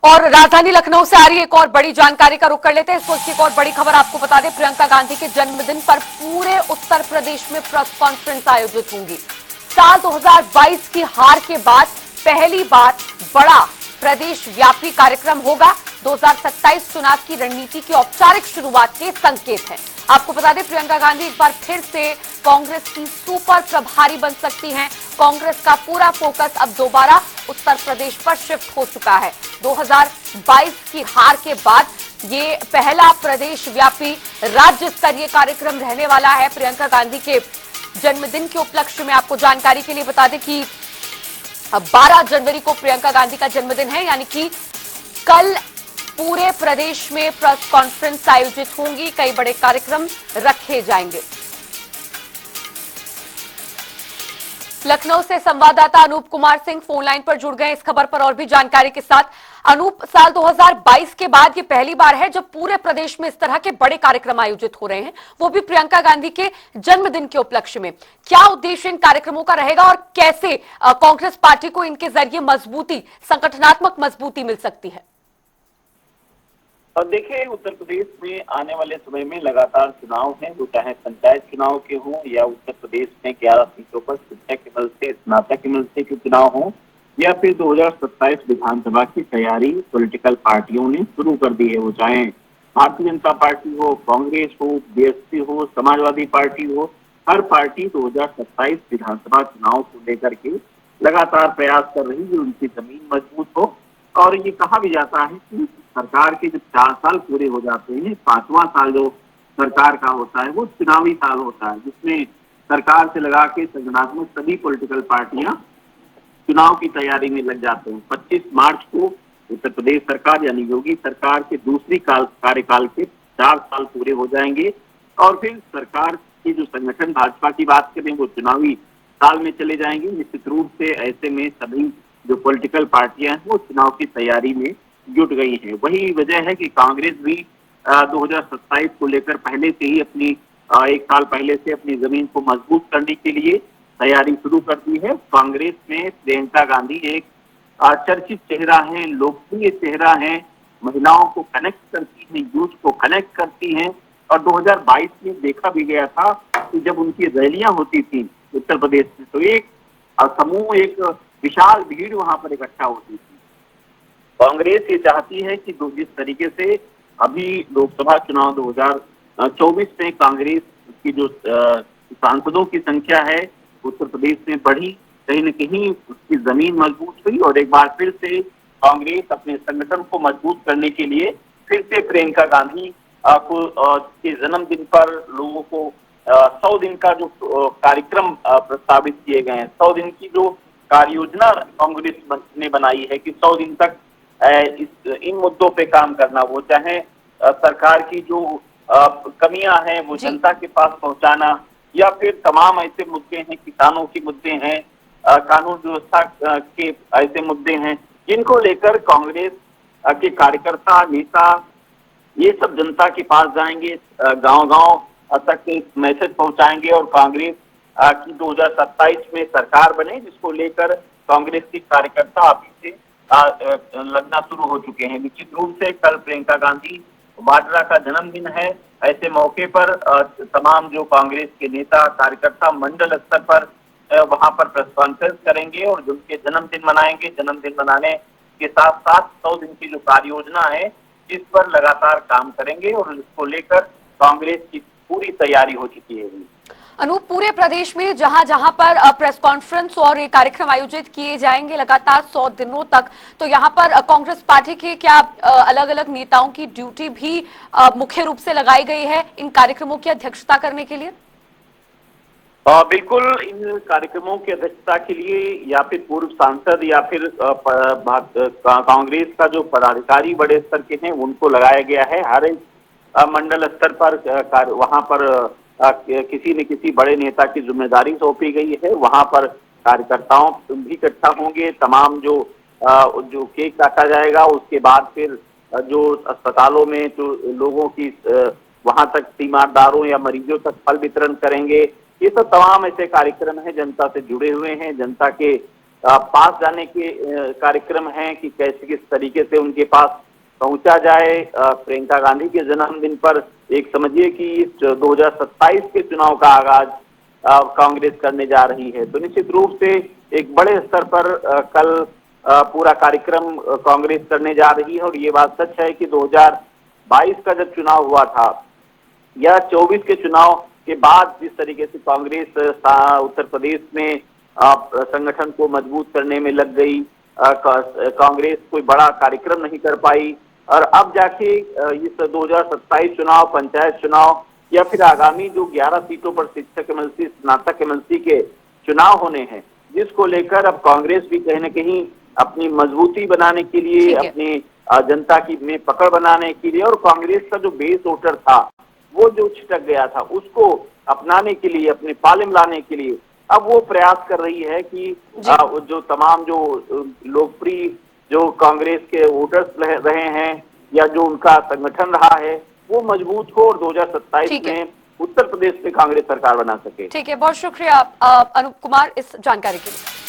और राजधानी लखनऊ से आ रही एक और बड़ी जानकारी का रुख कर लेते हैं। इस वक्त की एक और बड़ी खबर आपको बता दें, प्रियंका गांधी के जन्मदिन पर पूरे उत्तर प्रदेश में प्रेस कॉन्फ्रेंस आयोजित होंगी। साल 2022 की हार के बाद पहली बार बड़ा प्रदेश व्यापी कार्यक्रम होगा। 2027 चुनाव की रणनीति की औपचारिक शुरुआत के संकेत हैं। आपको बता दें, प्रियंका गांधी एक बार फिर से कांग्रेस की सुपर प्रभारी बन सकती हैं। कांग्रेस का पूरा फोकस अब दोबारा उत्तर प्रदेश पर शिफ्ट हो चुका है। 2022 की हार के बाद ये पहला प्रदेश व्यापी राज्य स्तरीय कार्यक्रम रहने वाला है। प्रियंका गांधी के जन्मदिन के उपलक्ष्य में आपको जानकारी के लिए बता दें कि 12 जनवरी को प्रियंका गांधी का जन्मदिन है, यानी कि कल पूरे प्रदेश में प्रेस कॉन्फ्रेंस आयोजित होंगी। कई बड़े कार्यक्रम रखे जाएंगे। लखनऊ से संवाददाता अनूप कुमार सिंह फोन लाइन पर जुड़ गए इस खबर पर और भी जानकारी के साथ। अनूप, साल 2022 के बाद ये पहली बार है जब पूरे प्रदेश में इस तरह के बड़े कार्यक्रम आयोजित हो रहे हैं, वो भी प्रियंका गांधी के जन्मदिन के उपलक्ष्य में। क्या उद्देश्य इन कार्यक्रमों का रहेगा और कैसे कांग्रेस पार्टी को इनके जरिए मजबूती, संगठनात्मक मजबूती मिल सकती है? और देखिए, उत्तर प्रदेश में आने वाले समय में लगातार चुनाव हैं, वो चाहे पंचायत चुनाव के हों या उत्तर प्रदेश में 11 सीटों पर शिक्षक के बल से, स्नातक के बल से के चुनाव हों, या फिर 2027 विधानसभा की तैयारी पॉलिटिकल पार्टियों ने शुरू कर दी है। वो चाहे भारतीय जनता पार्टी हो, कांग्रेस हो, बीएसपी हो, समाजवादी पार्टी हो, हर पार्टी 2027 विधानसभा चुनाव को लेकर के लगातार प्रयास कर रही है उनकी जमीन मजबूत हो। और ये कहा भी जाता है कि सरकार के जब 4 साल पूरे हो जाते हैं, 5वां साल जो सरकार का होता है वो चुनावी साल होता है, जिसमें सरकार से लगा के संगठनात्मक सभी पॉलिटिकल पार्टियां चुनाव की तैयारी में लग जाते हैं। 25 मार्च को उत्तर प्रदेश सरकार यानी योगी सरकार के दूसरी कार्यकाल के 4 साल पूरे हो जाएंगे और फिर सरकार की जो संगठन भाजपा की बात करें वो चुनावी साल में चले जाएंगे। निश्चित रूप से ऐसे में सभी जो पॉलिटिकल पार्टियां हैं वो चुनाव की तैयारी में जुट गई है। वही वजह है कि कांग्रेस भी 2027 को लेकर पहले से ही अपनी 1 साल पहले से अपनी जमीन को मजबूत करने के लिए तैयारी शुरू कर दी है। कांग्रेस में प्रियंका गांधी एक चर्चित चेहरा है, लोकप्रिय चेहरा है, महिलाओं को कनेक्ट करती है, यूथ को कनेक्ट करती हैं। और 2022 में देखा भी गया था कि जब उनकी रैलियां होती थी उत्तर प्रदेश में तो एक समूह, एक विशाल भीड़ वहां पर इकट्ठा होती थी। कांग्रेस ये चाहती है कि जिस तरीके से अभी लोकसभा चुनाव 2024 में कांग्रेस की जो सांसदों की संख्या है उत्तर प्रदेश में बढ़ी, कहीं न कहीं उसकी जमीन मजबूत हुई और एक बार फिर से कांग्रेस अपने संगठन को मजबूत करने के लिए फिर से प्रियंका गांधी को के जन्मदिन पर लोगों को 100 दिन का जो कार्यक्रम प्रस्तावित किए गए हैं, 100 दिन की जो कार्य योजना कांग्रेस ने बनाई है कि 100 दिन तक इन मुद्दों पे काम करना, वो चाहे सरकार की जो कमियां हैं वो जनता के पास पहुंचाना या फिर तमाम ऐसे मुद्दे हैं, किसानों के मुद्दे हैं, कानून व्यवस्था के ऐसे मुद्दे हैं जिनको लेकर कांग्रेस के कार्यकर्ता, नेता ये सब जनता के पास जाएंगे, गांव-गांव तक मैसेज पहुंचाएंगे और कांग्रेस की 2027 में सरकार बने, जिसको लेकर कांग्रेस के कार्यकर्ता अभी से लगना शुरू हो चुके हैं। निश्चित रूप से कल प्रियंका गांधी वाड्रा का जन्मदिन है। ऐसे मौके पर तमाम जो कांग्रेस के नेता कार्यकर्ता मंडल स्तर पर वहां पर प्रेस कॉन्फ्रेंस करेंगे और उनके जन्मदिन मनाएंगे। जन्मदिन मनाने के साथ साथ 100 दिन की जो कार्य योजना है इस पर लगातार काम करेंगे और इसको लेकर कांग्रेस की पूरी तैयारी हो चुकी है। अनूप, पूरे प्रदेश में जहां जहां पर प्रेस कॉन्फ्रेंस और ये कार्यक्रम आयोजित किए जाएंगे लगातार 100 दिनों तक, तो यहां पर कांग्रेस पार्टी के क्या अलग अलग नेताओं की ड्यूटी भी मुख्य रूप से लगाई गई है इन कार्यक्रमों की अध्यक्षता करने के लिए? बिल्कुल, इन कार्यक्रमों की अध्यक्षता के लिए या फिर पूर्व सांसद या फिर कांग्रेस का जो पदाधिकारी बड़े स्तर के हैं उनको लगाया गया है। हर एक मंडल स्तर पर वहां पर किसी न किसी बड़े नेता की जिम्मेदारी सौंपी गई है। वहां पर कार्यकर्ताओं भी इकट्ठा होंगे, तमाम जो केक काटा जाएगा उसके बाद फिर जो अस्पतालों में जो लोगों की वहां तक तीमारदारों या मरीजों तक फल वितरण करेंगे। ये सब तमाम ऐसे कार्यक्रम हैं जनता से जुड़े हुए हैं, जनता के पास जाने के कार्यक्रम हैं कि कैसे किस तरीके से उनके पास पहुंचा जाए। प्रियंका गांधी के जन्मदिन पर एक समझिए कि इस 2027 के चुनाव का आगाज कांग्रेस करने जा रही है। तो निश्चित रूप से एक बड़े स्तर पर कल पूरा कार्यक्रम कांग्रेस करने जा रही है। और ये बात सच है कि 2022 का जब चुनाव हुआ था या 24 के चुनाव के बाद जिस तरीके से कांग्रेस उत्तर प्रदेश में संगठन को मजबूत करने में लग गई, कांग्रेस कोई बड़ा कार्यक्रम नहीं कर पाई और अब जाके इस 2027 चुनाव, पंचायत चुनाव या फिर आगामी जो 11 सीटों पर शिक्षक एमएलसी, स्नातक एमएलसी के चुनाव होने हैं, जिसको लेकर अब कांग्रेस भी कहीं न कहीं अपनी मजबूती बनाने के लिए, अपनी जनता की में पकड़ बनाने के लिए और कांग्रेस का जो बेस वोटर था वो जो छिटक गया था उसको अपनाने के लिए, अपने पाले में लाने के लिए अब वो प्रयास कर रही है कि जो तमाम जो लोकप्रिय जो कांग्रेस के वोटर्स रहे हैं या जो उनका संगठन रहा है वो मजबूत हो और 2027 में उत्तर प्रदेश में कांग्रेस सरकार बना सके। ठीक है, बहुत शुक्रिया अनूप कुमार इस जानकारी के लिए।